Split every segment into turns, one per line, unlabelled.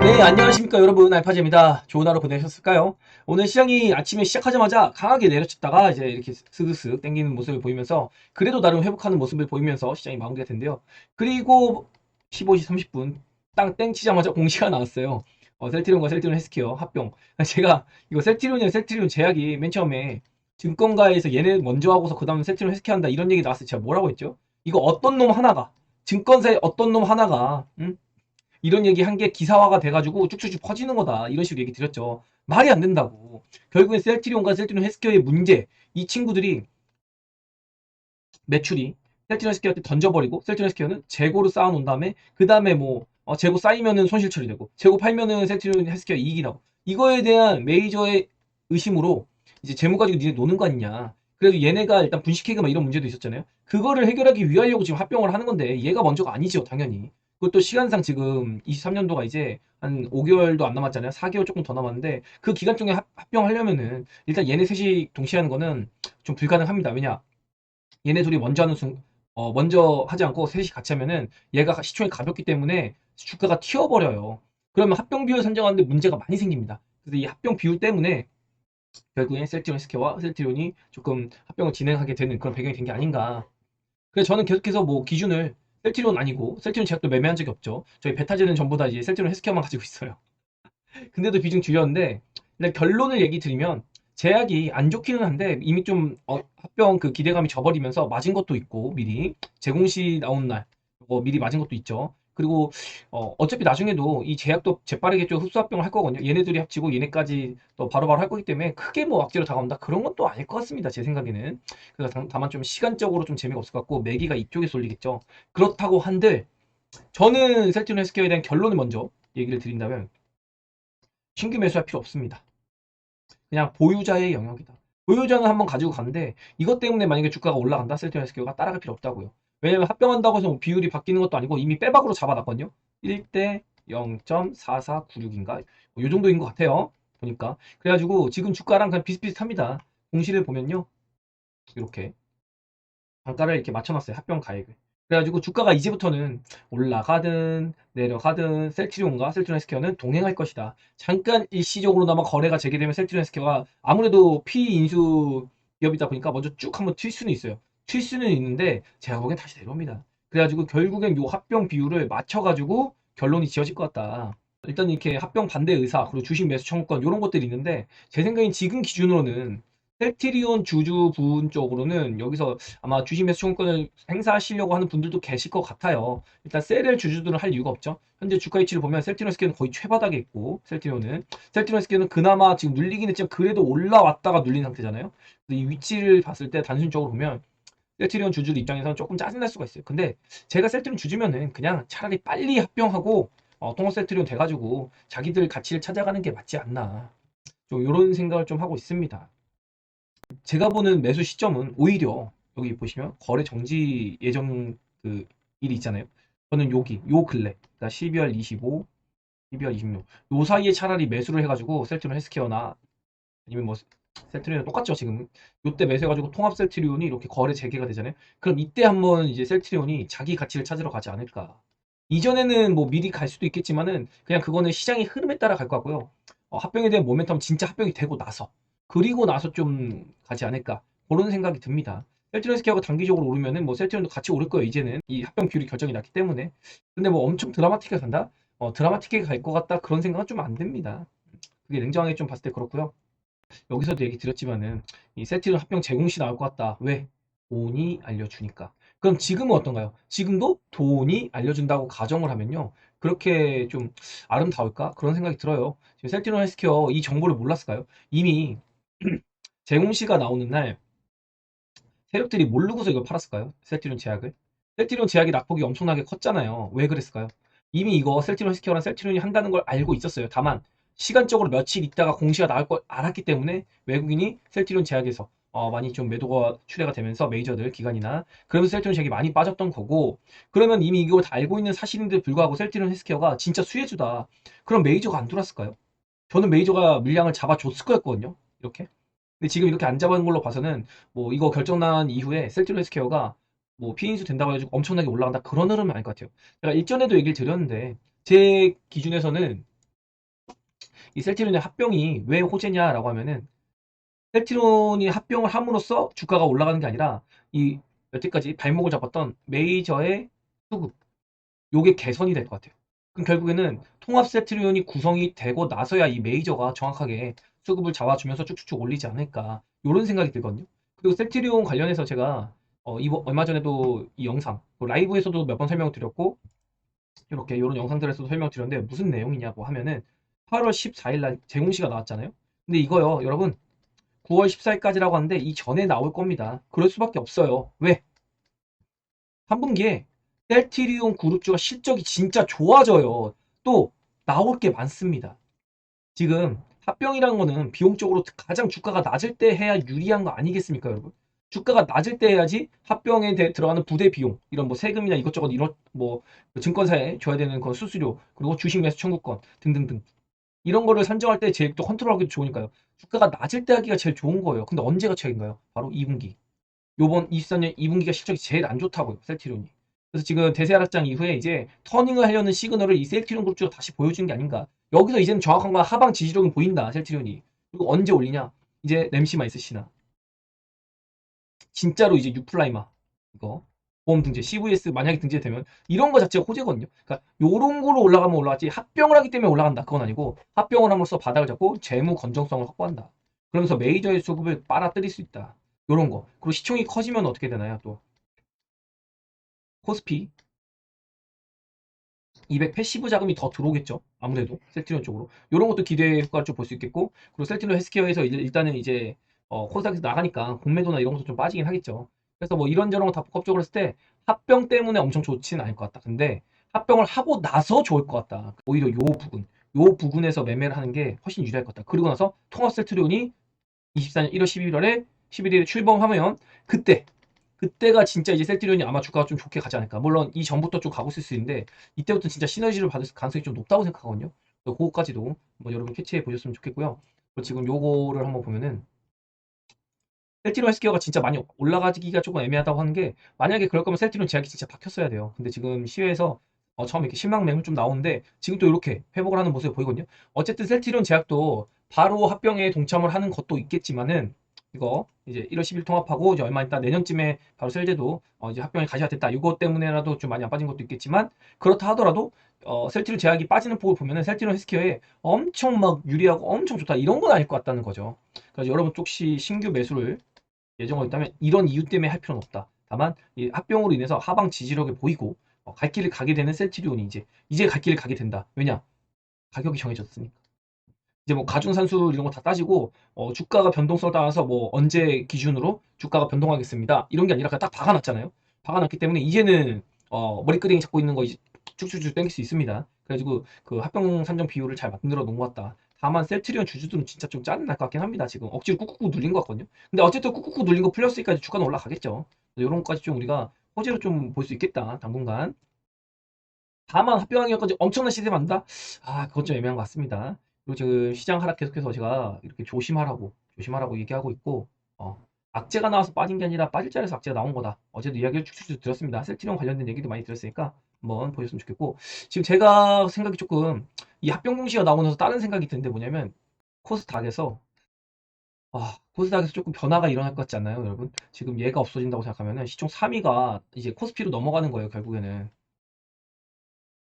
네, 안녕하십니까 여러분, 알파제입니다. 좋은 하루 보내셨을까요? 오늘 시장이 아침에 시작하자마자 강하게 내려쳤다가 이제 이렇게 스슥 당기는 모습을 보이면서 그래도 나름 회복하는 모습을 보이면서 시장이 마무리가 된대요. 그리고 15시 30분 땅 땡 치자마자 공시가 나왔어요. 셀트리온과 셀트리온 헬스케어 합병. 제가 이거 셀트리온이랑 셀트리온 제약이 맨 처음에 증권가에서 얘네 먼저 하고서 그 다음에 셀트리온 헬스케어 한다 이런 얘기 나왔을 때 제가 뭐라고 했죠? 이거 어떤 놈 하나가 증권사의 어떤 놈 하나가 이런 얘기 한 게 기사화가 돼가지고 쭉쭉쭉 퍼지는 거다. 이런 식으로 얘기 드렸죠. 말이 안 된다고. 결국엔 셀트리온과 셀트리온 헬스케어의 문제. 이 친구들이 매출이 셀트리온 헬스케어한테 던져버리고 셀트리온 헬스케어는 재고를 쌓아놓은 다음에 그 다음에 뭐 재고 쌓이면은 손실 처리되고 재고 팔면은 셀트리온 헬스케어 이익이 나고 이거에 대한 메이저의 의심으로 이제 재무 가지고 니네 노는 거 아니냐. 그래도 얘네가 일단 분식회계 막 이런 문제도 있었잖아요. 그거를 해결하기 위하려고 지금 합병을 하는 건데 얘가 먼저가 아니죠, 당연히. 그것도 시간상 지금 23년도가 이제 한 5개월도 안 남았잖아요. 4개월 조금 더 남았는데 그 기간 중에 합병하려면은 일단 얘네 셋이 동시에 하는 거는 좀 불가능합니다. 왜냐? 얘네 둘이 먼저 하는 먼저 하지 않고 셋이 같이 하면은 얘가 시총이 가볍기 때문에 주가가 튀어버려요. 그러면 합병 비율 선정하는데 문제가 많이 생깁니다. 그래서 이 합병 비율 때문에 결국엔 셀트리온 스퀘어와 셀트리온이 조금 합병을 진행하게 되는 그런 배경이 된 게 아닌가. 그래서 저는 계속해서 뭐 기준을 셀트리온 아니고 셀트리온 제약도 매매한 적이 없죠. 저희 베타제는 전부 다 이제 셀트리온 헬스케어만 가지고 있어요. 근데도 비중 줄였는데 일단 결론을 얘기 드리면 제약이 안 좋기는 한데 이미 좀 합병 그 기대감이 져버리면서 맞은 것도 있고 미리 제공시 나온 날 미리 맞은 것도 있죠. 그리고 어차피 나중에도 이 제약도 재빠르게 좀 흡수 합병을 할 거거든요. 얘네들이 합치고 얘네까지 또 바로바로 할 거기 때문에 크게 뭐 악재로 다가온다 그런 건 또 아닐 것 같습니다. 제 생각에는. 그래서 다만 좀 시간적으로 좀 재미가 없을 것 같고 매기가 이쪽에 쏠리겠죠. 그렇다고 한들 저는 셀트리온 헬스케어에 대한 결론을 먼저 얘기를 드린다면 신규 매수할 필요 없습니다. 그냥 보유자의 영역이다. 보유자는 한번 가지고 가는데 이것 때문에 만약에 주가가 올라간다? 셀트리온 헬스케어가 따라갈 필요 없다고요. 왜냐면 합병한다고 해서 뭐 비율이 바뀌는 것도 아니고 이미 빼박으로 잡아놨거든요. 1대 0.4496인가? 이 정도인 것 같아요. 보니까. 그래가지고 지금 주가랑 그냥 비슷비슷합니다. 공시를 보면요. 이렇게 단가를 이렇게 맞춰놨어요. 합병 가액을. 그래가지고 주가가 이제부터는 올라가든 내려가든 셀트리온과 셀트리온 헬스케어는 동행할 것이다. 잠깐 일시적으로나마 거래가 재개되면 셀트리온 헬스케어가 아무래도 피인수 기업이다 보니까 먼저 쭉 한번 튈 수는 있어요. 튈 수는 있는데 제가 보기엔 다시 내려옵니다. 그래가지고 결국엔 요 합병 비율을 맞춰가지고 결론이 지어질 것 같다. 일단 이렇게 합병 반대 의사 그리고 주식 매수 청구권 이런 것들이 있는데 제 생각엔 지금 기준으로는 셀트리온 주주 부분 쪽으로는 여기서 아마 주식 매수 청구권을 행사하시려고 하는 분들도 계실 것 같아요. 일단 셀을 주주들은 할 이유가 없죠. 현재 주가 위치를 보면 셀트리온 스퀘어는 거의 최바닥에 있고 셀트리온 스퀘어는 그나마 지금 눌리긴 했지만 그래도 올라왔다가 눌린 상태잖아요. 이 위치를 봤을 때 단순적으로 보면 셀트리온 주주들 입장에서는 조금 짜증날 수가 있어요. 근데 제가 셀트리온 주주면은 그냥 차라리 빨리 합병하고 통합 셀트리온 돼가지고 자기들 가치를 찾아가는 게 맞지 않나. 좀 이런 생각을 좀 하고 있습니다. 제가 보는 매수 시점은 오히려 여기 보시면 거래 정지 예정 그 일이 있잖아요. 저는 여기 요 근래 그러니까 12월 25, 12월 26, 요 사이에 차라리 매수를 해가지고 셀트리온 헬스케어나 아니면 뭐 셀트리온 똑같죠 지금. 요때 매수해가지고 통합 셀트리온이 이렇게 거래 재개가 되잖아요. 그럼 이때 한번 이제 셀트리온이 자기 가치를 찾으러 가지 않을까. 이전에는 뭐 미리 갈 수도 있겠지만은 그냥 그거는 시장의 흐름에 따라 갈 것 같고요. 합병에 대한 모멘텀 진짜 합병이 되고 나서 그리고 나서 좀 가지 않을까 그런 생각이 듭니다. 셀트리온 스퀘어가 단기적으로 오르면은 뭐 셀트리온도 같이 오를 거예요. 이제는 이 합병 비율이 결정이 났기 때문에. 근데 뭐 엄청 드라마틱하게 간다? 드라마틱하게 갈 것 같다 그런 생각은 좀 안 듭니다. 그게 냉정하게 좀 봤을 때 그렇고요. 여기서도 얘기 드렸지만은 이 셀트리온 합병 제공시 나올 것 같다. 왜? 돈이 알려주니까. 그럼 지금은 어떤가요? 지금도 돈이 알려준다고 가정을 하면요. 그렇게 좀 아름다울까? 그런 생각이 들어요. 지금 셀트리온 헬스케어 이 정보를 몰랐을까요? 이미 제공시가 나오는 날 세력들이 모르고서 이걸 팔았을까요? 셀트리온 제약을? 셀트리온 제약이 낙폭이 엄청나게 컸잖아요. 왜 그랬을까요? 이미 이거 셀트리온 헬스케어랑 셀트리온이 한다는 걸 알고 있었어요. 다만 시간적으로 며칠 있다가 공시가 나올 걸 알았기 때문에 외국인이 셀트리온 제약에서 많이 좀 매도가 출회가 되면서 메이저들 기관이나 그러면서 셀트리온 제약이 많이 빠졌던 거고 그러면 이미 이걸 다 알고 있는 사실인데 불구하고 셀트리온 헬스케어가 진짜 수혜주다. 그럼 메이저가 안 들어왔을까요? 저는 메이저가 물량을 잡아줬을 거였거든요. 이렇게. 근데 지금 이렇게 안 잡은 걸로 봐서는 뭐 이거 결정 난 이후에 셀트리온 헬스케어가 뭐 피인수 된다고 해가지고 엄청나게 올라간다 그런 흐름은 아닐 것 같아요. 제가 일전에도 얘기를 드렸는데 제 기준에서는 이 셀트리온의 합병이 왜 호재냐라고 하면은 셀트리온이 합병을 함으로써 주가가 올라가는 게 아니라 이 여태까지 발목을 잡았던 메이저의 수급 요게 개선이 될 것 같아요. 그럼 결국에는 통합 셀트리온이 구성이 되고 나서야 이 메이저가 정확하게 수급을 잡아주면서 쭉쭉쭉 올리지 않을까 요런 생각이 들거든요. 그리고 셀트리온 관련해서 제가 이번 얼마 전에도 이 영상 라이브에서도 몇 번 설명을 드렸고 이렇게 이런 영상들에서도 설명드렸는데 무슨 내용이냐고 하면은 8월 14일 날 재공시가 나왔잖아요. 근데 이거요, 여러분 9월 14일까지라고 하는데 이 전에 나올 겁니다. 그럴 수밖에 없어요. 왜? 3분기에 셀트리온 그룹주가 실적이 진짜 좋아져요. 또 나올 게 많습니다. 지금 합병이라는 거는 비용적으로 가장 주가가 낮을 때 해야 유리한 거 아니겠습니까, 여러분? 주가가 낮을 때 해야지 합병에 들어가는 부대 비용, 이런 뭐 세금이나 이것저것 이런 뭐 증권사에 줘야 되는 건 수수료, 그리고 주식 매수 청구권 등등등 이런 거를 산정할 때 제일 또 컨트롤하기도 좋으니까요. 주가가 낮을 때 하기가 제일 좋은 거예요. 근데 언제가 최악인가요? 바로 2분기. 요번 24년 2분기가 실적이 제일 안 좋다고요, 셀트리온이. 그래서 지금 대세 하락장 이후에 이제 터닝을 하려는 시그널을 이 셀트리온 그룹주가 다시 보여주는 게 아닌가. 여기서 이제는 정확한 건 하방 지지력은 보인다, 셀트리온이. 그리고 언제 올리냐? 이제 램시마 있으시나. 진짜로 이제 유플라이마. 이거. 보험 등재, CVS 만약에 등재되면 이런 거 자체가 호재거든요. 그러니까 요런 거로 올라가면 올라갔지 합병을 하기 때문에 올라간다. 그건 아니고 합병을 함으로써 바닥을 잡고 재무 건정성을 확보한다. 그러면서 메이저의 수급을 빨아들일 수 있다. 요런 거. 그리고 시총이 커지면 어떻게 되나요? 또 코스피 200 패시브 자금이 더 들어오겠죠. 아무래도 셀트리온 쪽으로 이런 것도 기대 효과를 좀 볼 수 있겠고, 그리고 셀트리온 헬스케어에서 일단은 이제 코스닥에서 나가니까 공매도나 이런 것도 좀 빠지긴 하겠죠. 그래서 뭐 이런저런 거 다 복합적으로 했을 때 합병 때문에 엄청 좋지는 않을 것 같다. 근데 합병을 하고 나서 좋을 것 같다. 오히려 요 부분에서 매매를 하는 게 훨씬 유리할 것 같다. 그리고 나서 통합 셀트리온이 24년 1월 11월에 11일에 출범하면 그때 그때가 진짜 이제 셀트리온이 아마 주가가 좀 좋게 가지 않을까. 물론 이 전부터 좀 가고 있을 수 있는데 이때부터 진짜 시너지를 받을 가능성이 좀 높다고 생각하거든요. 그거까지도 뭐 여러분 캐치해 보셨으면 좋겠고요. 그리고 지금 요거를 한번 보면은 셀트리온 헬스케어가 진짜 많이 올라가기가 조금 애매하다고 하는 게, 만약에 그럴 거면 셀트리온 제약이 진짜 박혔어야 돼요. 근데 지금 시외에서 처음에 이렇게 실망 매물 좀 나오는데 지금 또 이렇게 회복을 하는 모습을 보이거든요. 어쨌든 셀트리온 제약도 바로 합병에 동참을 하는 것도 있겠지만은 이거 이제 1월 10일 통합하고 이제 얼마 있다 내년쯤에 바로 셀제도 이제 합병에 가셔야 됐다. 이거 때문에라도 좀 많이 안 빠진 것도 있겠지만, 그렇다 하더라도 셀트리온 제약이 빠지는 폭을 보면은 셀트리온 헬스케어에 엄청 막 유리하고 엄청 좋다 이런 건 아닐 것 같다는 거죠. 그래서 여러분 혹시 신규 매수를 예정으로 있다면 이런 이유 때문에 할 필요는 없다. 다만 이 합병으로 인해서 하방 지지력을 보이고 갈 길을 가게 되는 셀트리온이 이제 갈 길을 가게 된다. 왜냐? 가격이 정해졌으니까. 이제 뭐 가중산수 이런 거 다 따지고 주가가 변동성을 따라서 뭐 언제 기준으로 주가가 변동하겠습니다. 이런 게 아니라 그냥 딱 박아놨잖아요. 박아놨기 때문에 이제는 머리끄댕이 잡고 있는 거 이제 쭉쭉쭉 당길 수 있습니다. 그래가지고 그 합병 산정 비율을 잘 만들어 놓은 것 같다. 다만 셀트리온 주주들은 진짜 좀 짜증날 것 같긴 합니다. 지금 억지로 꾹꾹꾹 눌린 것 같거든요. 근데 어쨌든 꾹꾹꾹 눌린 거 풀렸으니까 주가는 올라가겠죠. 이런 것까지 좀 우리가 호재로 좀 볼 수 있겠다. 당분간. 다만 합병하기까지 엄청난 시세 만다? 그건 좀 애매한 것 같습니다. 그리고 지금 시장 하락 계속해서 제가 이렇게 조심하라고 얘기하고 있고, 악재가 나와서 빠진 게 아니라 빠질 자리에서 악재가 나온 거다. 어제도 이야기를 쭉쭉 드렸습니다. 셀트리온 관련된 얘기도 많이 들었으니까 한번 보셨으면 좋겠고, 지금 제가 생각이 조금 이 합병 공시가 나오고 나서 다른 생각이 드는데 뭐냐면, 코스닥에서 코스닥에서 조금 변화가 일어날 것 같지 않나요, 여러분? 지금 얘가 없어진다고 생각하면은 시총 3위가 이제 코스피로 넘어가는 거예요, 결국에는.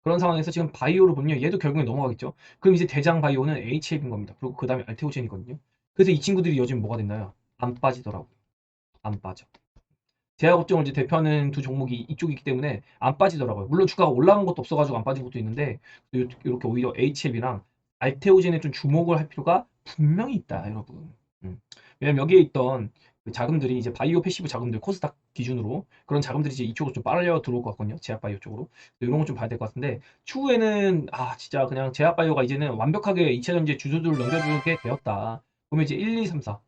그런 상황에서 지금 바이오를 보면 얘도 결국에 넘어가겠죠. 그럼 이제 대장 바이오는 HL인 겁니다. 그리고 그 다음에 알테오젠이거든요. 그래서 이 친구들이 요즘 뭐가 됐나요? 안 빠지더라고요. 안 빠져. 제약업종을 이제 대표하는 두 종목이 이쪽이기 때문에 안 빠지더라고요. 물론 주가가 올라간 것도 없어가지고 안 빠진 것도 있는데, 이렇게 오히려 HL이랑 알테오젠에 좀 주목을 할 필요가 분명히 있다, 여러분. 왜냐면 여기에 있던 그 자금들이 이제 바이오 패시브 자금들 코스닥 기준으로 그런 자금들이 이제 이쪽으로 좀 빨려 들어올 것 같거든요. 제약바이오 쪽으로. 이런 거 좀 봐야 될 것 같은데, 추후에는 진짜 그냥 제약바이오가 이제는 완벽하게 2차전지의 주도주를 넘겨주게 되었다. 그러면 이제 1, 2, 3, 4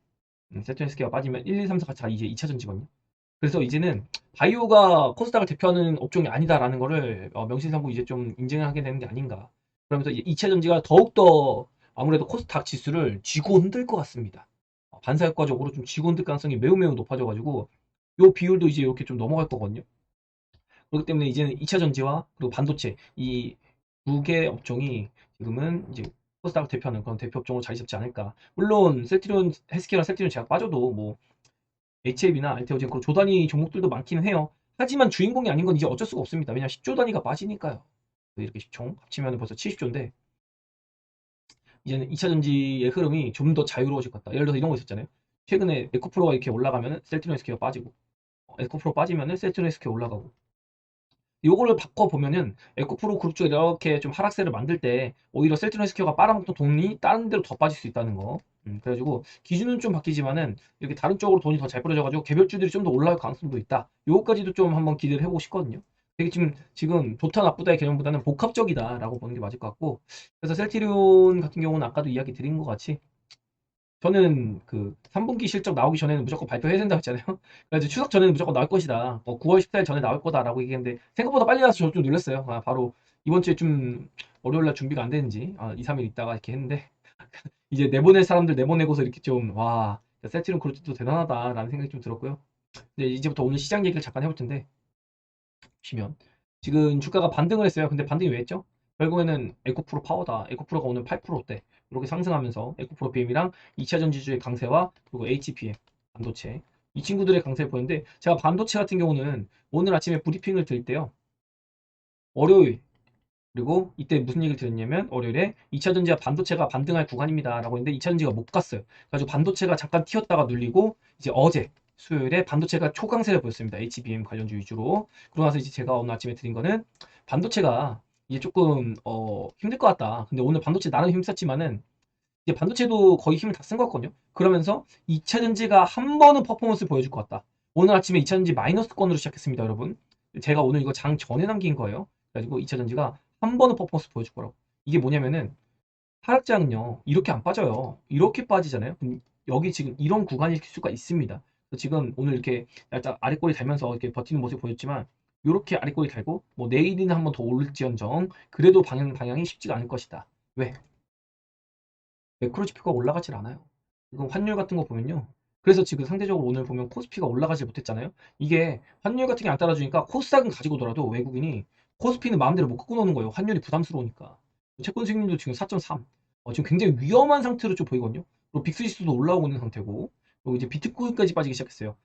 세트앤스케어가 빠지면 1, 2, 3, 4가 다 이제 2차전지거든요. 그래서 이제는 바이오가 코스닥을 대표하는 업종이 아니다라는 거를 명실상부 이제 좀 인증을 하게 되는 게 아닌가. 그러면서 이제 2차 전지가 더욱더 아무래도 코스닥 지수를 쥐고 흔들 것 같습니다. 반사효과적으로 좀 쥐고 흔들 가능성이 매우 매우 높아져가지고 요 비율도 이제 이렇게 좀 넘어갈 거거든요. 그렇기 때문에 이제는 2차 전지와 그리고 반도체 이 두 개 업종이 지금은 이제 코스닥 대표하는 그런 대표 업종으로 자리 잡지 않을까. 물론 셀트리온 헬스케어랑 셀트리온 제약 빠져도 뭐 HLB나 알테오젠 그런 조단위 종목들도 많기는 해요. 하지만 주인공이 아닌 건 이제 어쩔 수가 없습니다. 왜냐면 10조 단위가 빠지니까요. 이렇게 10총 합치면 벌써 70조인데 이제는 2차 전지의 흐름이 좀 더 자유로워질 것 같다. 예를 들어서 이런 거 있었잖아요. 최근에 에코프로가 이렇게 올라가면은 셀트리온 헬스케어 빠지고 에코프로 빠지면은 셀트리온 헬스케어 올라가고 요거를 바꿔보면은 에코프로 그룹 쪽에 이렇게 좀 하락세를 만들 때 오히려 셀트리온 헬스케어가 빨아먹던 돈이 다른 데로 더 빠질 수 있다는 거. 그래가지고 기준은 좀 바뀌지만은 이렇게 다른 쪽으로 돈이 더 잘 뿌려져가지고 개별주들이 좀 더 올라갈 가능성도 있다. 요거까지도 좀 한번 기대를 해보고 싶거든요. 되게 지금 좋다 나쁘다의 개념보다는 복합적이다라고 보는 게 맞을 것 같고 그래서 셀트리온 같은 경우는 아까도 이야기 드린 것 같이 저는 그 3분기 실적 나오기 전에는 무조건 발표해야 된다고 했잖아요. 그래서 추석 전에는 무조건 나올 것이다. 9월 14일 전에 나올 거다라고 얘기했는데 생각보다 빨리 나서 저 좀 놀랐어요. 바로 이번 주에 좀 월요일 날 준비가 안 되는지 2, 3일 있다가 이렇게 했는데 이제 내보낼 사람들 내보내고서 이렇게 좀 와, 셀트리온 그룹도 대단하다라는 생각이 좀 들었고요. 근데 이제부터 오늘 시장 얘기를 잠깐 해볼 텐데 보시면 지금 주가가 반등을 했어요. 근데 반등이 왜 했죠? 결국에는 에코프로 파워다. 에코프로가 오늘 8%대 이렇게 상승하면서 에코프로 BM이랑 2차 전지주의 강세와 그리고 HPM 반도체 이 친구들의 강세를 보였는데 제가 반도체 같은 경우는 오늘 아침에 브리핑을 드릴 때요. 월요일 그리고 이때 무슨 얘기를 드렸냐면 월요일에 2차 전지와 반도체가 반등할 구간입니다 라고 했는데 2차 전지가 못 갔어요. 그래가지고 반도체가 잠깐 튀었다가 눌리고 이제 어제 수요일에 반도체가 초강세를 보였습니다. HBM 관련주 위주로. 그러고 나서 이제 제가 오늘 아침에 드린 거는 반도체가 이제 조금 힘들 것 같다. 근데 오늘 반도체 나름 힘썼지만은 이제 반도체도 거의 힘을 다 쓴 것 같거든요. 그러면서 2차 전지가 한 번은 퍼포먼스 보여줄 것 같다. 오늘 아침에 2차 전지 마이너스권으로 시작했습니다, 여러분. 제가 오늘 이거 장 전에 남긴 거예요. 그래가지고 2차 전지가 한 번은 퍼포먼스 보여줄 거라고. 이게 뭐냐면은 하락장은요 이렇게 안 빠져요. 이렇게 빠지잖아요. 그럼 여기 지금 이런 구간일 수가 있습니다. 그래서 지금 오늘 이렇게 살짝 아랫꼬리 달면서 이렇게 버티는 모습 보였지만 이렇게 아랫꼬리 달고 뭐 내일이는 한 번 더 오를지언정 그래도 방향이 쉽지가 않을 것이다. 왜? 매크로 지표가 올라가질 않아요. 이건 환율 같은 거 보면요. 그래서 지금 상대적으로 오늘 보면 코스피가 올라가지 못했잖아요. 이게 환율 같은 게 안 따라주니까 코스닥은 가지고 놀아도 외국인이 코스피는 마음대로 못 갖고 노는 거예요. 환율이 부담스러우니까. 채권 수익률도 지금 4.3. 지금 굉장히 위험한 상태로 좀 보이거든요. 그리고 빅스지수도 올라오고 있는 상태고 그리고 이제 비트코인까지 빠지기 시작했어요.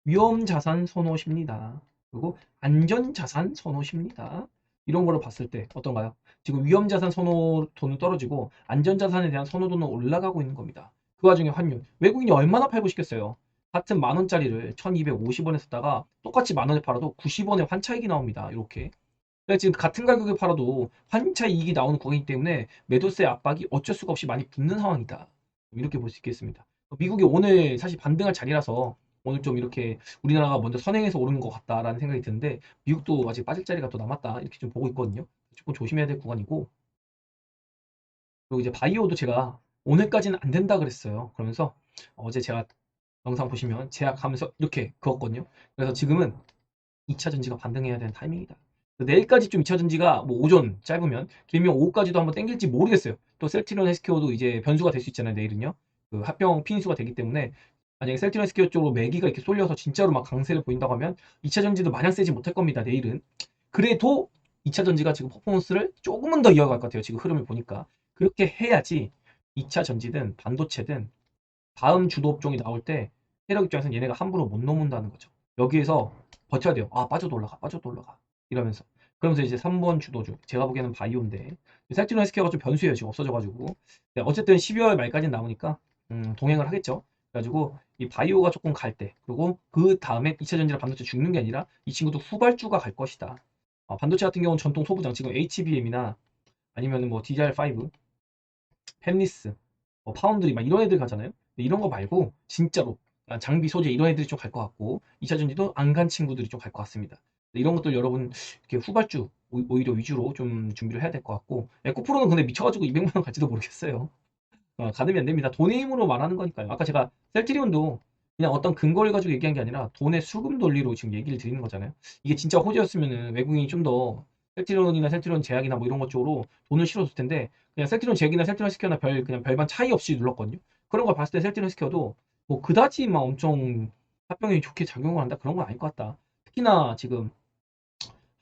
위험 자산 선호십니다. 그리고 안전 자산 선호십니다. 이런 거를 봤을 때 어떤가요? 지금 위험 자산 선호도는 떨어지고 안전 자산에 대한 선호도는 올라가고 있는 겁니다. 그 와중에 환율. 외국인이 얼마나 팔고 싶겠어요? 같은 만 원짜리를 1250원에 샀다가 똑같이 만 원에 팔아도 90원에 환차익이 나옵니다. 이렇게. 그러니까 지금 같은 가격에 팔아도 환차 이익이 나오는 구간이기 때문에 매도세 압박이 어쩔 수가 없이 많이 붙는 상황이다. 이렇게 볼 수 있겠습니다. 미국이 오늘 사실 반등할 자리라서 오늘 좀 이렇게 우리나라가 먼저 선행해서 오르는 것 같다라는 생각이 드는데 미국도 아직 빠질 자리가 또 남았다 이렇게 좀 보고 있거든요. 조금 조심해야 될 구간이고 그리고 이제 바이오도 제가 오늘까지는 안 된다 그랬어요. 그러면서 어제 제가 영상 보시면 제약하면서 이렇게 그었거든요. 그래서 지금은 2차 전지가 반등해야 되는 타이밍이다. 내일까지 좀 2차 전지가 뭐 오전 짧으면 길면 오후까지도 한번 땡길지 모르겠어요. 또 셀트리온 헬스케어도 이제 변수가 될 수 있잖아요. 내일은요. 그 합병 피인수가 되기 때문에 만약에 셀트리온 헬스케어 쪽으로 매기가 이렇게 쏠려서 진짜로 막 강세를 보인다고 하면 2차 전지도 마냥 세지 못할 겁니다. 내일은. 그래도 2차 전지가 지금 퍼포먼스를 조금은 더 이어갈 것 같아요. 지금 흐름을 보니까. 그렇게 해야지 2차 전지든 반도체든 다음 주도 업종이 나올 때 세력 입장에서는 얘네가 함부로 못 넘는다는 거죠. 여기에서 버텨야 돼요. 빠져도 올라가, 빠져도 올라가. 이러면서. 그러면서 이제 3번 주도주. 제가 보기에는 바이오인데. 셀트리온 헬스케어가 좀 변수예요. 지금 없어져가지고. 네, 어쨌든 12월 말까지 나오니까, 동행을 하겠죠. 그래가지고, 이 바이오가 조금 갈 때, 그리고 그 다음에 2차 전지랑 반도체 죽는 게 아니라, 이 친구도 후발주가 갈 것이다. 반도체 같은 경우는 전통 소부장, 지금 HBM이나 아니면 뭐 DDR5, 팹리스, 뭐 파운드리 막 이런 애들 가잖아요. 근데 이런 거 말고 진짜로 장비 소재 이런 애들이 좀 갈 것 같고 2차 전지도 안 간 친구들이 좀 갈 것 같습니다. 이런 것들 여러분 이렇게 후발주 오히려 위주로 좀 준비를 해야 될 것 같고 에코프로는 근데 미쳐가지고 200만 원 갈지도 모르겠어요. 가늠이 안 됩니다. 돈의 힘으로 말하는 거니까요. 아까 제가 셀트리온도 그냥 어떤 근거를 가지고 얘기한 게 아니라 돈의 수급 논리로 지금 얘기를 드리는 거잖아요. 이게 진짜 호재였으면은 외국인이 좀 더 셀트리온이나 셀트리온 제약이나 뭐 이런 것 쪽으로 돈을 실어줬을 텐데 그냥 셀트리온 제약이나 셀트리온 스퀘어나 그냥 별반 차이 없이 눌렀거든요. 그런 걸 봤을 때 셀트리온 스퀘어도 뭐 그다지 막 엄청 합병이 좋게 작용을 한다 그런 건 아닐 것 같다. 특히나 지금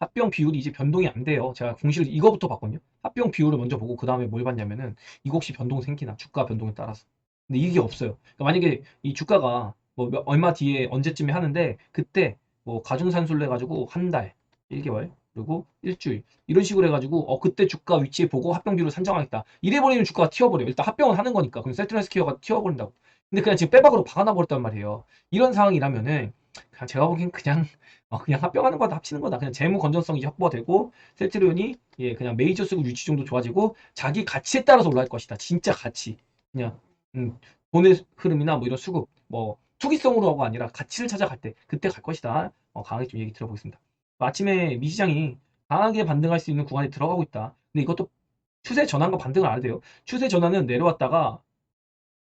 합병 비율이 이제 변동이 안 돼요. 제가 공시를 이거부터 봤거든요. 합병 비율을 먼저 보고 그 다음에 뭘 봤냐면은 이거 혹시 변동 생기나 주가 변동에 따라서. 근데 이게 없어요. 그러니까 만약에 이 주가가 뭐 얼마 뒤에 언제쯤에 하는데 그때 뭐 가중산술로 해가지고 한 달, 1개월 그리고 일주일 이런 식으로 해가지고 그때 주가 위치에 보고 합병 비율을 산정하겠다. 이래버리면 주가가 튀어버려요. 일단 합병은 하는 거니까. 그럼 셀트리온스퀘어가 튀어버린다고. 근데 그냥 지금 빼박으로 박아놔 버렸단 말이에요. 이런 상황이라면은 그냥 제가 보기엔 그냥 합병하는 거다 합치는 거다. 그냥 재무 건전성이 확보가 되고 셀트리온이 예 그냥 메이저 수급 유치 정도 좋아지고 자기 가치에 따라서 올라갈 것이다. 진짜 가치. 그냥 음, 돈의 흐름이나 뭐 이런 수급 뭐 투기성으로가 아니라 가치를 찾아갈 때 그때 갈 것이다. 강하게 좀 얘기 들어보겠습니다. 아침에 미시장이 강하게 반등할 수 있는 구간에 들어가고 있다. 근데 이것도 추세 전환과 반등을 안 해도 돼요. 추세 전환은 내려왔다가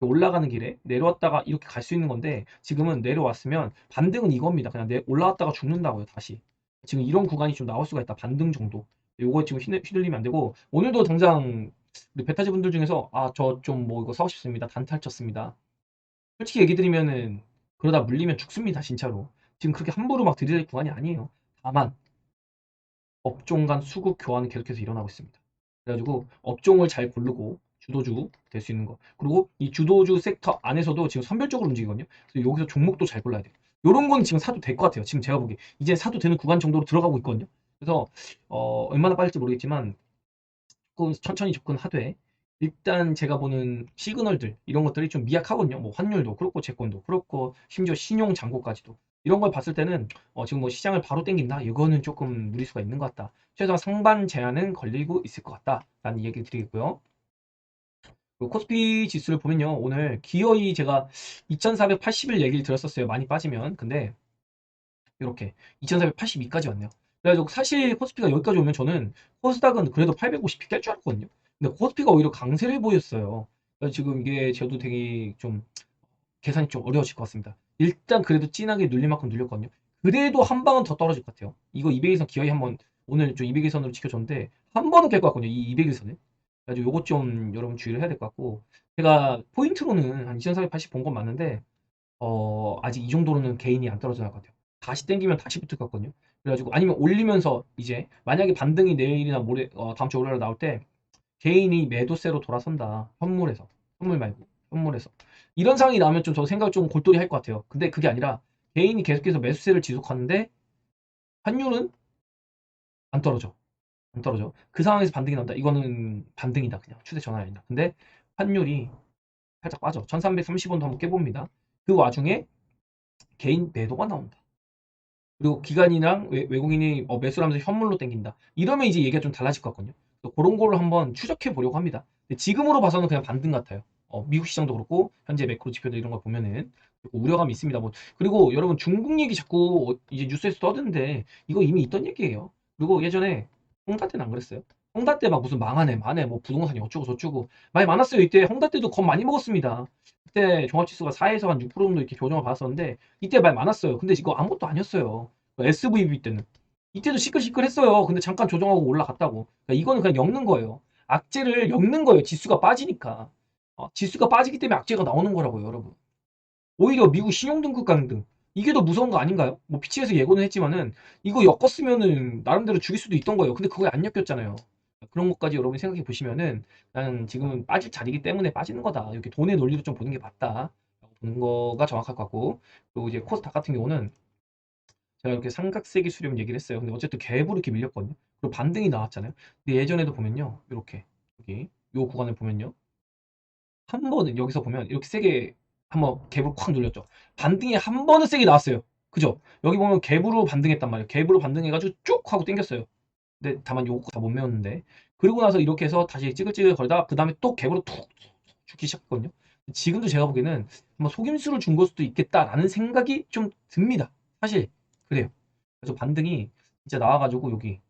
올라가는 길에 내려왔다가 이렇게 갈 수 있는 건데 지금은 내려왔으면 반등은 이겁니다. 그냥 올라왔다가 죽는다고요. 다시. 지금 이런 구간이 좀 나올 수가 있다. 반등 정도. 요거 지금 휘둘리면 안 되고 오늘도 당장 우리 베타지 분들 중에서 저 좀 뭐 이거 사고 싶습니다. 단타를 쳤습니다. 솔직히 얘기 드리면은 그러다 물리면 죽습니다. 진짜로. 지금 그렇게 함부로 막 들이댈 구간이 아니에요. 다만 업종 간 수급 교환이 계속해서 일어나고 있습니다. 그래가지고 업종을 잘 고르고 주도주 될 수 있는 거. 그리고 이 주도주 섹터 안에서도 지금 선별적으로 움직이거든요. 그래서 여기서 종목도 잘 골라야 돼요. 요런 건 지금 사도 될 것 같아요. 지금 제가 보기에. 이제 사도 되는 구간 정도로 들어가고 있거든요. 그래서 얼마나 빠질지 모르겠지만 조금 천천히 접근하되 일단 제가 보는 시그널들 이런 것들이 좀 미약하거든요. 뭐 환율도 그렇고 채권도 그렇고 심지어 신용 잔고까지도 이런 걸 봤을 때는 지금 뭐 시장을 바로 땡긴다 이거는 조금 무리수가 있는 것 같다. 최소한 상반 제한은 걸리고 있을 것 같다라는 얘기를 드리겠고요. 그리고 코스피 지수를 보면요 오늘 기어이 제가 2480일 얘기를 들었었어요. 많이 빠지면. 근데 이렇게 2482까지 왔네요. 그래가지고 사실 코스피가 여기까지 오면 저는 코스닥은 그래도 850피 깰 줄 알았거든요. 근데 코스피가 오히려 강세를 보였어요. 그래서 지금 이게 저도 되게 좀 계산이 좀 어려워질 것 같습니다. 일단 그래도 진하게 눌릴 만큼 눌렸거든요. 그래도 한 방은 더 떨어질 것 같아요. 이거 200일선 기어이 한번 오늘 좀 200일선으로 지켜줬는데 한 번은 깰 것 같거든요. 이 200일선을. 그래가지고 요것 좀 여러분 주의를 해야 될 것 같고 제가 포인트로는 한 2480 본 건 맞는데 아직 이 정도로는 개인이 안 떨어져 나갈 것 같아요. 다시 땡기면 다시 붙을 것 같거든요. 그래가지고 아니면 올리면서 이제 만약에 반등이 내일이나 모레 다음 주 월요일에 나올 때 개인이 매도세로 돌아선다. 현물에서. 현물 말고 현물에서. 이런 상황이 나오면 좀 저 생각 좀 골똘히 할 것 같아요. 근데 그게 아니라 개인이 계속해서 매수세를 지속하는데 환율은 안 떨어져. 안 떨어져. 그 상황에서 반등이 나온다. 이거는 반등이다. 그냥 추세 전환이 아니다. 근데 환율이 살짝 빠져. 1330원도 한번 깨봅니다. 그 와중에 개인 매도가 나온다. 그리고 기관이랑 외국인이 매수를 하면서 현물로 땡긴다. 이러면 이제 얘기가 좀 달라질 것 같거든요. 그런 거를 한번 추적해 보려고 합니다. 근데 지금으로 봐서는 그냥 반등 같아요. 미국 시장도 그렇고 현재 매크로 지표들 이런 걸 보면은 우려감이 있습니다. 뭐 그리고 여러분 중국 얘기 자꾸 이제 뉴스에서 떠드는데 이거 이미 있던 얘기예요. 그리고 예전에 홍다 때는 안 그랬어요? 홍다 때 막 무슨 망하네 마네 뭐 부동산이 어쩌고 저쩌고 많이 많았어요. 이때 홍다 때도 겁 많이 먹었습니다. 그때 종합지수가 4에서 한 6% 정도 이렇게 조정을 받았었는데 이때 말 많았어요. 근데 이거 아무것도 아니었어요. SVB 때는. 이때도 시끌시끌했어요. 근데 잠깐 조정하고 올라갔다고. 그러니까 이거는 그냥 엮는 거예요. 악재를 엮는 거예요. 지수가 빠지니까. 지수가 빠지기 때문에 악재가 나오는 거라고요, 여러분. 오히려 미국 신용등급 강등. 이게 더 무서운 거 아닌가요? 뭐 피치에서 예고는 했지만은 이거 엮었으면은 나름대로 죽일 수도 있던 거예요. 근데 그거에 안 엮였잖아요. 그런 것까지 여러분이 생각해 보시면은 나는 지금은 빠질 자리이기 때문에 빠지는 거다. 이렇게 돈의 논리로 좀 보는 게 맞다. 보는 거가 정확할 것 같고. 그리고 이제 코스닥 같은 경우는 제가 이렇게 삼각세기 수렴 얘기를 했어요. 근데 어쨌든 갭으로 이렇게 밀렸거든요. 그리고 반등이 나왔잖아요. 근데 예전에도 보면요. 이렇게 여기 요 구간을 보면요. 한 번은 여기서 보면 이렇게 세게 한번 갭을 콱 눌렸죠. 반등이 한 번은 세게 나왔어요. 그죠? 여기 보면 갭으로 반등했단 말이에요. 갭으로 반등해가지고 쭉 하고 당겼어요. 근데 다만 요거 다 못 메웠는데 그리고 나서 이렇게 해서 다시 찌글찌글 거리다가 그 다음에 또 갭으로 툭 죽기 시작했거든요. 지금도 제가 보기에는 한번 속임수를 준 걸 수도 있겠다라는 생각이 좀 듭니다. 사실 그래요. 그래서 반등이 진짜 나와가지고 여기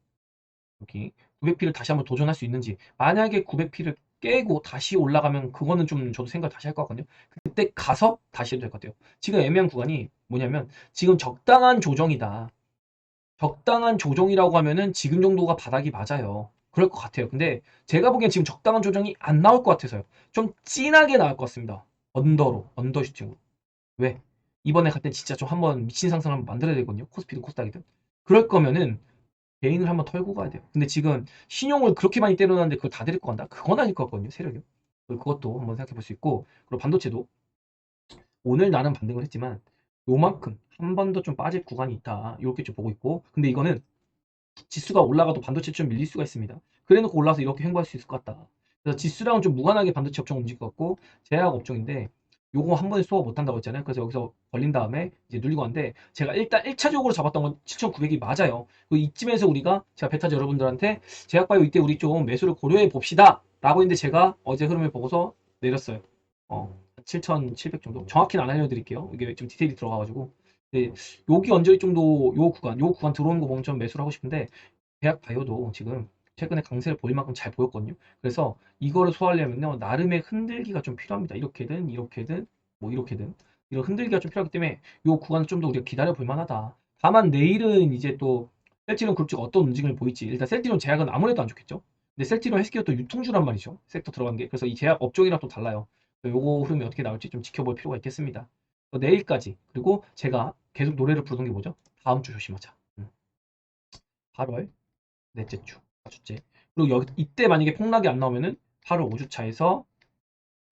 900피를 다시 한번 도전할 수 있는지 만약에 900피를 깨고 다시 올라가면 그거는 좀 저도 생각 다시 할 것 같거든요. 그때 가서 다시 해도 될 것 같아요. 지금 애매한 구간이 뭐냐면 지금 적당한 조정이다. 적당한 조정이라고 하면은 지금 정도가 바닥이 맞아요. 그럴 것 같아요. 근데 제가 보기엔 지금 적당한 조정이 안 나올 것 같아서요. 좀 진하게 나올 것 같습니다. 언더슈팅으로. 왜? 이번에 갈 때 진짜 좀 한번 미친 상승을 한번 만들어야 되거든요. 코스피든 코스닥이든. 그럴 거면은 개인을 한번 털고 가야 돼요. 근데 지금 신용을 그렇게 많이 때려놨는데 그걸 다 데리고 간다? 그건 아닐 것 같거든요, 세력이. 그것도 한번 생각해 볼 수 있고, 그리고 반도체도 오늘 나는 반등을 했지만 요만큼 한 번 더 좀 빠질 구간이 있다. 이렇게 좀 보고 있고, 근데 이거는 지수가 올라가도 반도체 좀 밀릴 수가 있습니다. 그래놓고 올라서 이렇게 횡보할 수 있을 것 같다. 그래서 지수랑은 좀 무관하게 반도체 업종 움직일 것 같고, 제약 업종인데 요거 한 번에 소화 못한다고 했잖아요. 그래서 여기서 걸린 다음에 이제 눌리고 하는데, 제가 일단 1차적으로 잡았던 건 7,900이 맞아요. 그 이쯤에서 우리가, 제가 베타즈 여러분들한테 제약바이오 이때 우리 좀 매수를 고려해 봅시다 라고 했는데, 제가 어제 흐름을 보고서 내렸어요. 7,700 정도. 정확히는 안 알려드릴게요. 이게 좀 디테일이 들어가가지고. 네, 여기 언저리 정도, 요 구간 들어오는 거 보면 좀 매수를 하고 싶은데, 대학 바이오도 지금 최근에 강세를 보일 만큼 잘 보였거든요. 그래서 이거를 소화하려면요, 나름의 흔들기가 좀 필요합니다. 이렇게든 이렇게든 뭐 이렇게든 이런 흔들기가 좀 필요하기 때문에 요 구간을 좀 더 우리가 기다려 볼 만하다. 다만 내일은 이제 또 셀트리온 그룹주가 어떤 움직임을 보일지. 일단 셀트리온 제약은 아무래도 안 좋겠죠. 근데 셀트리온 헬스케어 또 유통주란 말이죠. 섹터 들어간 게. 그래서 이 제약 업종이랑 또 달라요. 요거 흐름이 어떻게 나올지 좀 지켜볼 필요가 있겠습니다. 내일까지. 그리고 제가 계속 노래를 부르는 게 뭐죠? 다음 주 조심하자. 8월 넷째 주, 4주째. 그리고 여기 이때 만약에 폭락이 안 나오면은 8월 5주차에서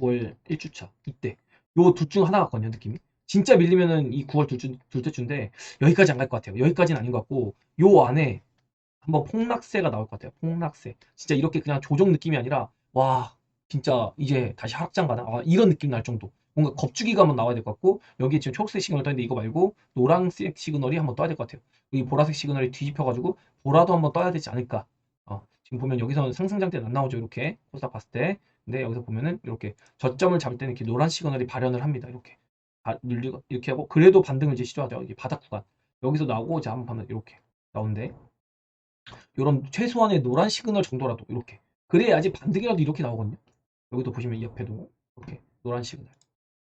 9월 1주차 이때 요 둘 중 하나 같거든요, 느낌이. 진짜 밀리면은 이 9월 둘째 주인데 여기까지 안 갈 것 같아요. 여기까지는 아닌 것 같고, 요 안에 한번 폭락세가 나올 것 같아요. 폭락세. 진짜 이렇게 그냥 조정 느낌이 아니라, 와, 진짜 이제 다시 하락장 가나? 이런 느낌 날 정도. 뭔가 겁주기가 한번 나와야 될 것 같고, 여기 지금 초록색 시그널 떠 있는데 이거 말고 노란색 시그널이 한번 떠야 될 것 같아요. 이 보라색 시그널이 뒤집혀가지고 보라도 한번 떠야 되지 않을까. 지금 보면 여기서는 상승장대는 안 나오죠. 이렇게 코스닥 봤을 때. 근데 여기서 보면은 이렇게 저점을 잡을 때는 이렇게 노란 시그널이 발현을 합니다. 이렇게 눌리고 이렇게 하고, 그래도 반등을 이제 시도하죠. 이게 바닥 구간 여기서 나오고, 이제 한번 보면 이렇게 나오는데, 요런 최소한의 노란 시그널 정도라도 이렇게 그래야지 반등이라도 이렇게 나오거든요. 여기도 보시면 이 옆에도 이렇게 노란 시그널,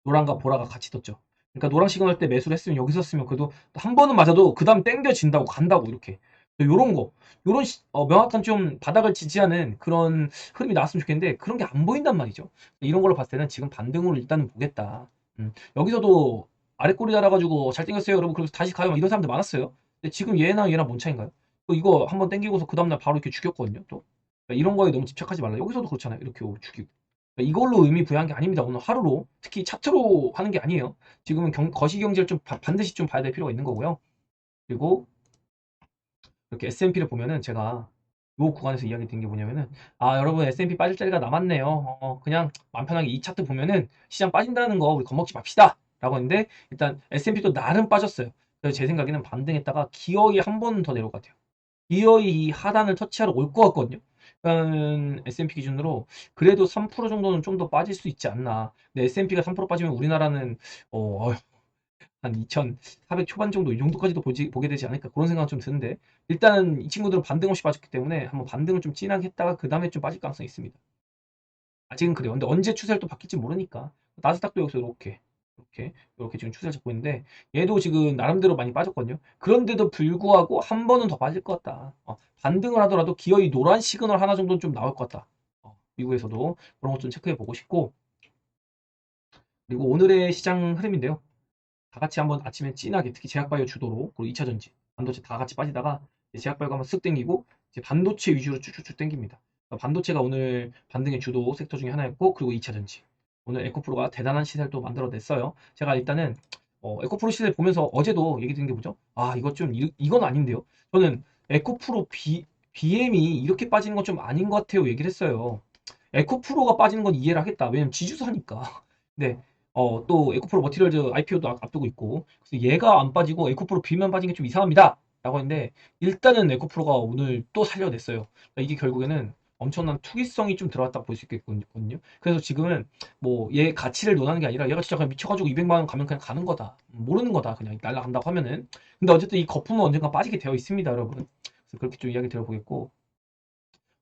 노란과 보라가 같이 떴죠. 그러니까 노란 시그널 때 매수를 했으면, 여기서 쓰면 그래도 한 번은 맞아도 그 다음 땡겨진다고 간다고, 이렇게 요런 거, 요런 명확한 좀 바닥을 지지하는 그런 흐름이 나왔으면 좋겠는데, 그런 게 안 보인단 말이죠. 이런 걸로 봤을 때는 지금 반등으로 일단은 보겠다. 여기서도 아래 꼬리 달아가지고 잘 땡겼어요 여러분, 그래서 다시 가요, 막 이런 사람들 많았어요. 근데 지금 얘랑 뭔 차인가요? 또 이거 한번 땡기고서 그 다음날 바로 이렇게 죽였거든요. 또 그러니까 이런 거에 너무 집착하지 말라. 여기서도 그렇잖아요. 이렇게 죽이고. 그러니까 이걸로 의미 부여한 게 아닙니다. 오늘 하루로, 특히 차트로 하는 게 아니에요. 지금은 거시경제를 좀 반드시 좀 봐야 될 필요가 있는 거고요. 그리고 이렇게 S&P를 보면은, 제가 요 구간에서 이야기 드린 게 뭐냐면은, 여러분 S&P 빠질 자리가 남았네요. 그냥 맘 편하게 이 차트 보면은 시장 빠진다는 거 우리 겁먹지 맙시다 라고 했는데, 일단 S&P도 나름 빠졌어요. 그래서 제 생각에는 반등했다가 기어이 한 번 더 내려올 것 같아요. 기어이 이 하단을 터치하러 올 것 같거든요. 그러니까 S&P 기준으로 그래도 3% 정도는 좀 더 빠질 수 있지 않나. 근데 S&P가 3% 빠지면 우리나라는 한 2,400 초반 정도, 이 정도까지도 보게 되지 않을까, 그런 생각은 좀 드는데, 일단 이 친구들은 반등 없이 빠졌기 때문에 한번 반등을 좀 진하게 했다가 그 다음에 좀 빠질 가능성이 있습니다. 아직은 그래요. 근데 언제 추세를 또 바뀔지 모르니까. 나스닥도 여기서 이렇게 지금 추세를 잡고 있는데, 얘도 지금 나름대로 많이 빠졌거든요. 그런데도 불구하고 한 번은 더 빠질 것 같다. 반등을 하더라도 기어이 노란 시그널 하나 정도는 좀 나올 것 같다. 미국에서도 그런 것 좀 체크해 보고 싶고, 그리고 오늘의 시장 흐름인데요. 다 같이 한번 아침에 진하게, 특히 제약바이오 주도로, 그리고 2차전지, 반도체 다 같이 빠지다가 이제 제약바이오가 한번 쓱 땡기고, 이제 반도체 위주로 쭉쭉쭉 땡깁니다. 그러니까 반도체가 오늘 반등의 주도 섹터 중에 하나였고, 그리고 2차전지. 오늘 에코프로가 대단한 시세를 또 만들어냈어요. 제가 일단은 에코프로 시세 보면서 어제도 얘기 드린 게 뭐죠? 이거 좀 이건 아닌데요. 저는 에코프로 BM이 이렇게 빠지는 건 좀 아닌 것 같아요 얘기를 했어요. 에코프로가 빠지는 건 이해를 하겠다. 왜냐면 지주사니까. 네. 또 에코프로 머티리얼즈 IPO도 앞두고 있고, 그래서 얘가 안 빠지고 에코프로 B만 빠진 게 좀 이상합니다 라고 했는데, 일단은 에코프로가 오늘 또 살려냈어요. 그러니까 이게 결국에는 엄청난 투기성이 좀 들어갔다 볼 수 있겠거든요. 그래서 지금은 뭐 얘 가치를 논하는 게 아니라, 얘가 진짜 그냥 미쳐가지고 200만 원 가면 그냥 가는 거다, 모르는 거다, 그냥 날라간다고 하면은. 근데 어쨌든 이 거품은 언젠가 빠지게 되어 있습니다 여러분. 그래서 그렇게 좀 이야기 들어보겠고,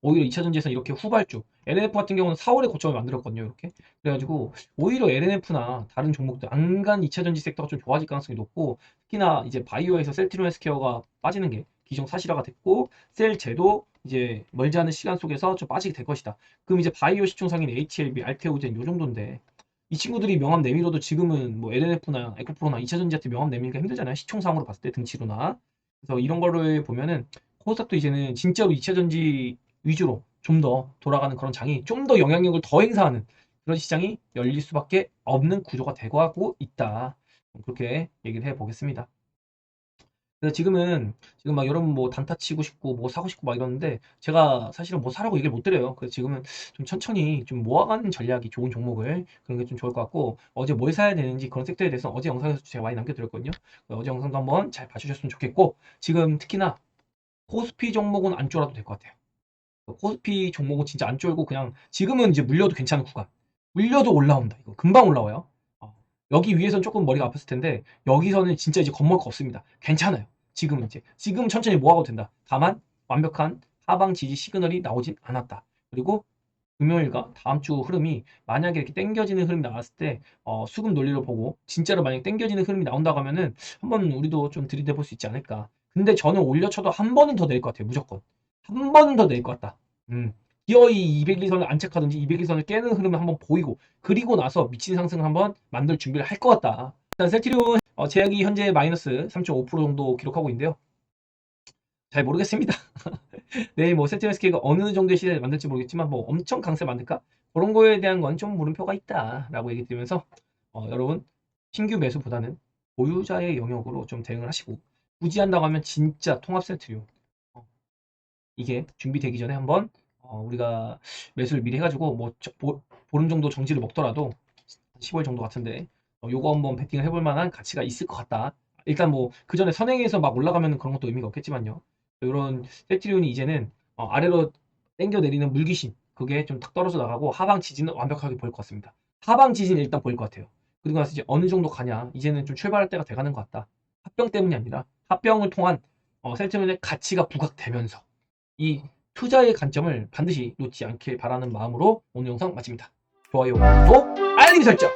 오히려 2차전지에서 이렇게 후발주, LNF 같은 경우는 4월에 고점을 만들었거든요 이렇게. 그래가지고 오히려 LNF나 다른 종목들 안간 2차전지 섹터가 좀 좋아질 가능성이 높고, 특히나 이제 바이오에서 셀트리온 헬스케어가 빠지는 게 기존 사실화가 됐고, 셀제도 이제 멀지 않은 시간 속에서 좀 빠지게 될 것이다. 그럼 이제 바이오 시총상인 HLB, 알테오젠 요 정도인데, 이 친구들이 명함 내밀어도 지금은 뭐 LNF나 에코프로나 2차전지한테 명함 내밀기가 힘들잖아요, 시총상으로 봤을 때 등치로나. 그래서 이런 거를 보면은 코스닥도 이제는 진짜로 2차 전지 위주로 좀 더 돌아가는 그런 장이 좀 더 영향력을 더 행사하는 그런 시장이 열릴 수밖에 없는 구조가 되고 하고 있다. 그렇게 얘기를 해보겠습니다. 그래서 지금 막 여러분 뭐 단타 치고 싶고 뭐 사고 싶고 막 이러는데 제가 사실은 뭐 사라고 얘기를 못 드려요. 그래서 지금은 좀 천천히 좀 모아가는 전략이 좋은 종목을 그런 게 좀 좋을 것 같고 어제 뭘 사야 되는지 그런 섹터에 대해서 어제 영상에서 제가 많이 남겨드렸거든요. 어제 영상도 한번 잘 봐주셨으면 좋겠고 지금 특히나 코스피 종목은 안 쫄아도 될 것 같아요. 코스피 종목은 진짜 안 쫄고 그냥 지금은 이제 물려도 괜찮은 구간. 물려도 올라온다. 이거 금방 올라와요. 어, 여기 위에서는 조금 머리가 아팠을 텐데 여기서는 진짜 이제 겁먹을 거 없습니다. 괜찮아요. 지금 천천히 모아도 된다. 다만 완벽한 하방 지지 시그널이 나오진 않았다. 그리고 금요일과 다음 주 흐름이 만약에 이렇게 땡겨지는 흐름이 나왔을 때 수급 논리를 보고 진짜로 만약에 땡겨지는 흐름이 나온다고 하면은 한번 우리도 좀 들이대 볼 수 있지 않을까. 근데 저는 올려쳐도 한 번은 더 낼 것 같아요. 무조건. 한 번은 더 낼 것 같다. 기어이 200일선을 안착하든지 200일선을 깨는 흐름을 한번 보이고 그리고 나서 미친 상승을 한번 만들 준비를 할 것 같다. 일단 셀트리온 제약이 현재 마이너스 3.5% 정도 기록하고 있는데요. 잘 모르겠습니다. 내일 뭐 셀트리온 SK가 어느 정도의 시세를 만들지 모르겠지만 뭐 엄청 강세 만들까? 그런 거에 대한 건 좀 물음표가 있다라고 얘기 드리면서 여러분 신규 매수보다는 보유자의 영역으로 좀 대응을 하시고 굳이 한다고 하면 진짜 통합 셀트리온 이게 준비되기 전에 한번 우리가 매수를 미리 해가지고 뭐 보름 정도 정지를 먹더라도 10월 정도 같은데 요거 한번 베팅을 해볼 만한 가치가 있을 것 같다. 일단 뭐 그 전에 선행해서 막 올라가면 그런 것도 의미가 없겠지만요. 이런 세트리온이 이제는 아래로 당겨 내리는 물귀신 그게 좀 탁 떨어져 나가고 하방 지지는 완벽하게 보일 것 같습니다. 하방 지지는 일단 보일 것 같아요. 그리고 나서 이제 어느 정도 가냐 이제는 좀 출발할 때가 돼가는 것 같다. 합병 때문이 아니라 합병을 통한 세트리온의 가치가 부각되면서 이 투자의 관점을 반드시 놓지 않길 바라는 마음으로 오늘 영상 마칩니다. 좋아요, 구독, 알림 설정!